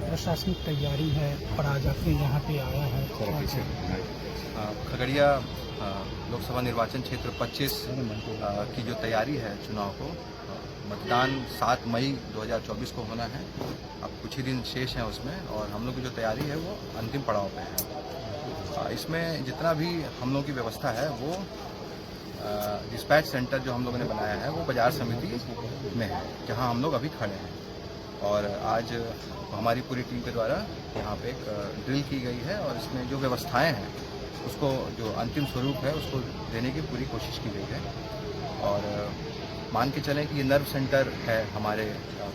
प्रशासनिक तैयारी है और आज आपने यहाँ पे आया है। खगड़िया लोकसभा निर्वाचन क्षेत्र 25 की जो तैयारी है चुनाव को, मतदान 7 मई 2024 को होना है। अब कुछ ही दिन शेष हैं उसमें, और हम लोग की जो तैयारी है वो अंतिम पड़ाव पे है। इसमें जितना भी हम लोगों की व्यवस्था है वो डिस्पैच सेंटर जो हम लोगों ने बनाया है वो बाजार समिति में है, जहां हम लोग अभी खड़े हैं। और आज हमारी पूरी टीम के द्वारा यहाँ पे एक ड्रिल की गई है, और इसमें जो व्यवस्थाएं हैं उसको, जो अंतिम स्वरूप है उसको देने की पूरी कोशिश की गई है। और मान के चलें कि ये नर्व सेंटर है हमारे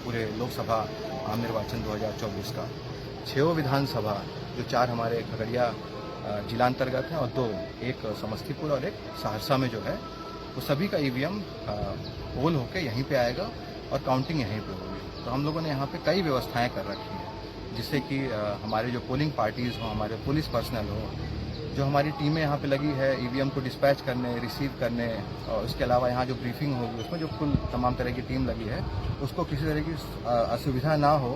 पूरे लोकसभा आम निर्वाचन 2024 का। 6 विधानसभा, जो 4 हमारे खगड़िया जिलांतर्गत हैं और 2, एक समस्तीपुर और एक सहरसा में जो है, वो सभी का ईवीएम पोल होके यहीं पे आएगा और काउंटिंग यहीं पे होगी। तो हम लोगों ने यहाँ पे कई व्यवस्थाएं कर रखी हैं, जिससे कि हमारे जो पोलिंग पार्टीज हों, हमारे पुलिस पर्सनल हो, जो हमारी टीमें यहाँ पे लगी है ईवीएम को डिस्पैच करने, रिसीव करने, और इसके अलावा यहाँ जो ब्रीफिंग होगी उसमें जो कुल तमाम तरह की टीम लगी है, उसको किसी तरह की असुविधा ना हो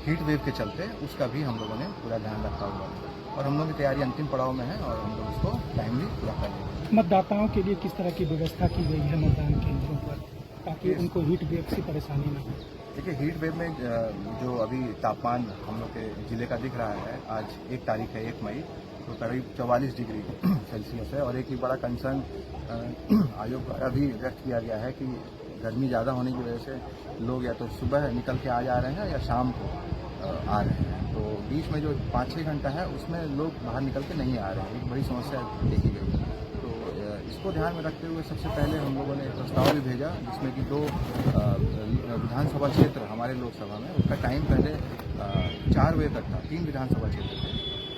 हीट वेव के चलते, उसका भी हम लोगों ने पूरा ध्यान रखा हुआ है। और हम लोग की तैयारी अंतिम पड़ाव में है और हम लोग उसको टाइमली पूरा करेंगे। मतदाताओं के लिए किस तरह की व्यवस्था की गई है मतदान केंद्रों पर, ताकि उनको हीट वेव से परेशानी न हो? देखिए, हीट वेव में जो अभी तापमान हम लोग के जिले का दिख रहा है, आज 1 तारीख है 1 मई, तो करीब 44 डिग्री सेल्सियस है। और एक ही बड़ा कंसर्न आयोग द्वारा भी व्यक्त किया गया है कि गर्मी ज़्यादा होने की वजह से लोग या तो सुबह निकल के आ जा रहे हैं या शाम को आ रहे हैं। तो बीच में जो 5-6 घंटा है उसमें लोग बाहर निकल के नहीं आ रहे हैं, एक बड़ी समस्या देखी गई। तो इसको ध्यान में रखते हुए सबसे पहले हम लोगों ने एक प्रस्ताव भी भेजा, जिसमें कि 2 विधानसभा क्षेत्र हमारे लोकसभा में, उसका टाइम पहले 4 बजे तक था। 3 विधानसभा क्षेत्र थे,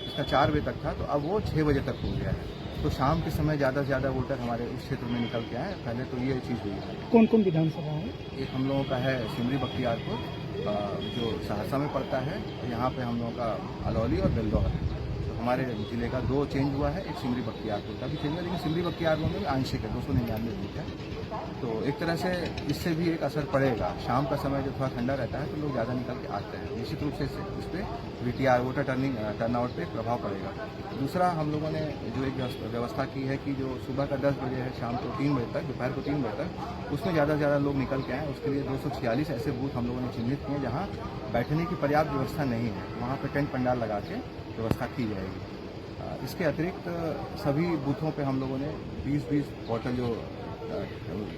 इसका 4 बजे तक था, तो अब वो 6 बजे तक हो गया है। तो शाम के समय ज़्यादा से ज़्यादा वोटर हमारे उस क्षेत्र में निकल के आए। पहले तो ये चीज़ हुई है। कौन कौन विधानसभा है? एक हम लोगों का है सिमरी बख्तियारपुर, जो सहरसा में पड़ता है। यहाँ पे हम लोगों का अलौली और बेलदौर है। तो हमारे जिले का 2 चेंज हुआ है, एक सिमरी बख्तियारपुर का भी चेंज हुआ, लेकिन सिमरी बख्तियारपुर में भी आंशिक है, 299 बूथ है। तो एक तरह से इससे भी एक असर पड़ेगा। शाम का समय जब थोड़ा ठंडा रहता है तो लोग ज़्यादा निकल के आते हैं, निश्चित रूप से इस पर VTR वोटर टर्नआउट पे प्रभाव पड़ेगा। दूसरा, हम लोगों ने जो एक व्यवस्था की है कि जो सुबह का 10 बजे है, शाम को 3 बजे तक, दोपहर को 3 बजे तक, उसमें ज़्यादा से ज़्यादा लोग निकल के आएँ। उसके लिए 246 ऐसे बूथ हम लोगों ने चिन्हित किए जहाँ बैठने की पर्याप्त व्यवस्था नहीं है, वहाँ पर टेंट पंडाल लगा के व्यवस्था की जाएगी। इसके अतिरिक्त सभी बूथों पे हम लोगों ने 20-20 बॉटल जो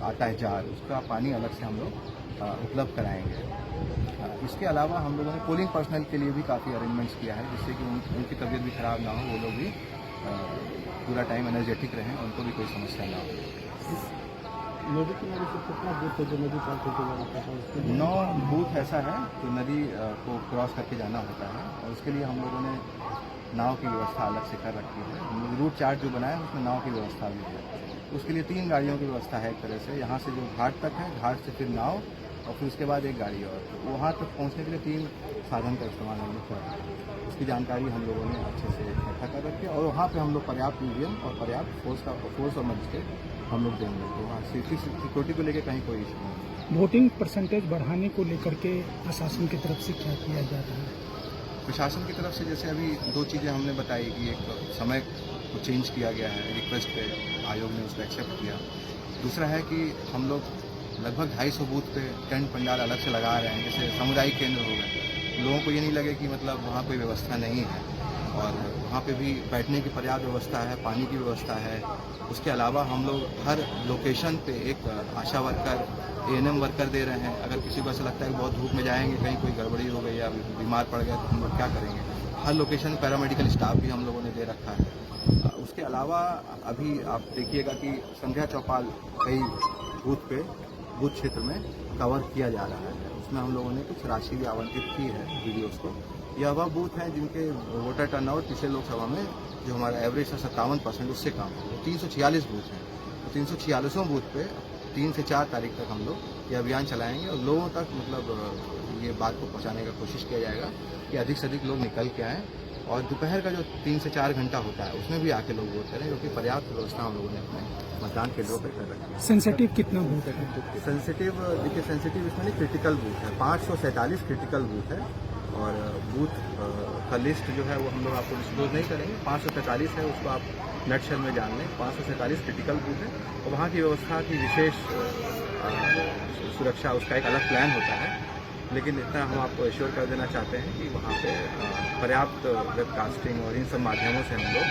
आता है जार, उसका पानी अलग से हम लोग उपलब्ध कराएंगे। इसके अलावा हम लोगों ने पोलिंग पर्सनल के लिए भी काफ़ी अरेंजमेंट्स किया है, जिससे कि उनकी तबीयत भी खराब ना हो, वो लोग भी पूरा टाइम एनर्जेटिक रहें, उनको भी कोई समस्या ना हो। नदी किनारे से कितना बूथ है जो नदी पार करके जाना पड़ता है? 9 बूथ ऐसा है कि नदी को क्रॉस करके जाना होता है, और उसके लिए हम लोगों ने नाव की व्यवस्था अलग से कर रखी है। हम लोग रूट चार्ट जो बनाया है उसमें नाव की व्यवस्था भी है। उसके लिए 3 गाड़ियों की व्यवस्था है एक तरह से। यहाँ से जो घाट तक है, घाट से फिर नाव, और फिर उसके बाद एक गाड़ी और। तो वहाँ तक पहुँचने के लिए 3 साधन का इस्तेमाल हम लोग कर रहे हैं। उसकी जानकारी हम लोगों ने अच्छे से इकट्ठा कर रखी है, और वहाँ पे हम लोग पर्याप्त ईवीएम और पर्याप्त फोर्स और मजिस्ट्रेट हम लोग देंगे। तो वहाँ सिक्योरिटी को लेकर कहीं कोई इशू नहीं। वोटिंग परसेंटेज बढ़ाने को लेकर के प्रशासन की तरफ से क्या किया जा रहा है? प्रशासन की तरफ से जैसे अभी 2 चीज़ें हमने बताई कि एक समय को चेंज किया गया है, रिक्वेस्ट पे आयोग ने उसको एक्सेप्ट किया। दूसरा है कि हम लोग लगभग 250 बूथ पे टेंट पंडाल अलग से लगा रहे हैं, जैसे सामुदायिक केंद्र हो गए। लोगों को ये नहीं लगे कि मतलब वहाँ कोई व्यवस्था नहीं है, और वहाँ पे भी बैठने की पर्याप्त व्यवस्था है, पानी की व्यवस्था है। उसके अलावा हम लोग हर लोकेशन पे एक आशा वर्कर, ANM वर्कर दे रहे हैं। अगर किसी को ऐसा लगता है कि बहुत धूप में जाएंगे, कहीं कोई गड़बड़ी हो गई या बीमार पड़ गया, तो हम लोग क्या करेंगे? हर लोकेशन पैरामेडिकल स्टाफ भी हम लोगों ने दे रखा है। उसके अलावा अभी आप देखिएगा कि संध्या चौपाल कई बूथ क्षेत्र में कवर किया जा रहा है। उसमें हम लोगों ने कुछ राशि भी आवंटित की है वीडियोज़ को। यह वह बूथ हैं जिनके वोटर टर्नआउट पिछले लोकसभा में जो हमारा एवरेज था 57%, उससे कम है। 346 बूथ हैं, तो 346 बूथ पे 3 से 4 तारीख तक हम लोग ये अभियान चलाएंगे, और लोगों तक मतलब ये बात को पहुंचाने का कोशिश किया जाएगा कि अधिक से अधिक लोग निकल के आएँ। और दोपहर का जो 3 से 4 घंटा होता है उसमें भी आके लोग वोट करें, क्योंकि पर्याप्त व्यवस्था हम लोगों ने अपने मतदान केंद्रों पर कर रखी है। सेंसिटिव कितना बूथ है? सेंसिटिव देखिए, सेंसिटिव इसमें नहीं, क्रिटिकल बूथ है 547 क्रिटिकल बूथ है, और बूथ का लिस्ट जो है वो हम लोग आपको डिस्क्लोज नहीं करेंगे। 543 है, उसको आप नटशेल में जान लें। 543 क्रिटिकल बूथ है और वहाँ की व्यवस्था की विशेष सुरक्षा, उसका एक अलग प्लान होता है। लेकिन इतना हम आपको एश्योर कर देना चाहते हैं कि वहाँ पे पर्याप्त वेबकास्टिंग और इन सब माध्यमों से हम लोग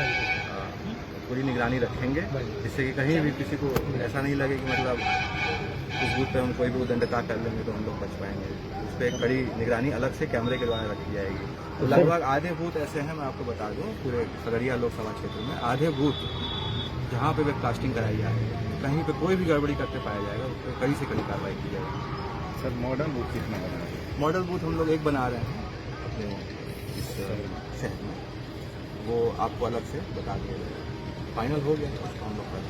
पूरी निगरानी रखेंगे, जिससे कि कहीं भी किसी को ऐसा नहीं लगे कि मतलब उस बूथ पे हम कोई भी उदंडता कर लेंगे तो हम लोग बच पाएंगे। उस पर एक कड़ी निगरानी अलग से कैमरे के द्वारा रखी जाएगी। तो लगभग आधे बूथ ऐसे हैं, मैं आपको बता दूं, पूरे खगड़िया लोकसभा क्षेत्र में आधे बूथ जहाँ पे वेबकास्टिंग कराई जाएगी, कहीं पे कोई भी गड़बड़ी करते पाया जाएगा उस पर कड़ी से कड़ी कार्रवाई की जाएगी। सर मॉडल बूथ कितना बना है? मॉडल बूथ हम लोग एक बना रहे हैं अपने इस शहर में, वो आपको अलग से बता दिया जाएगा। फाइनल हो गया, उसको हम लोग कर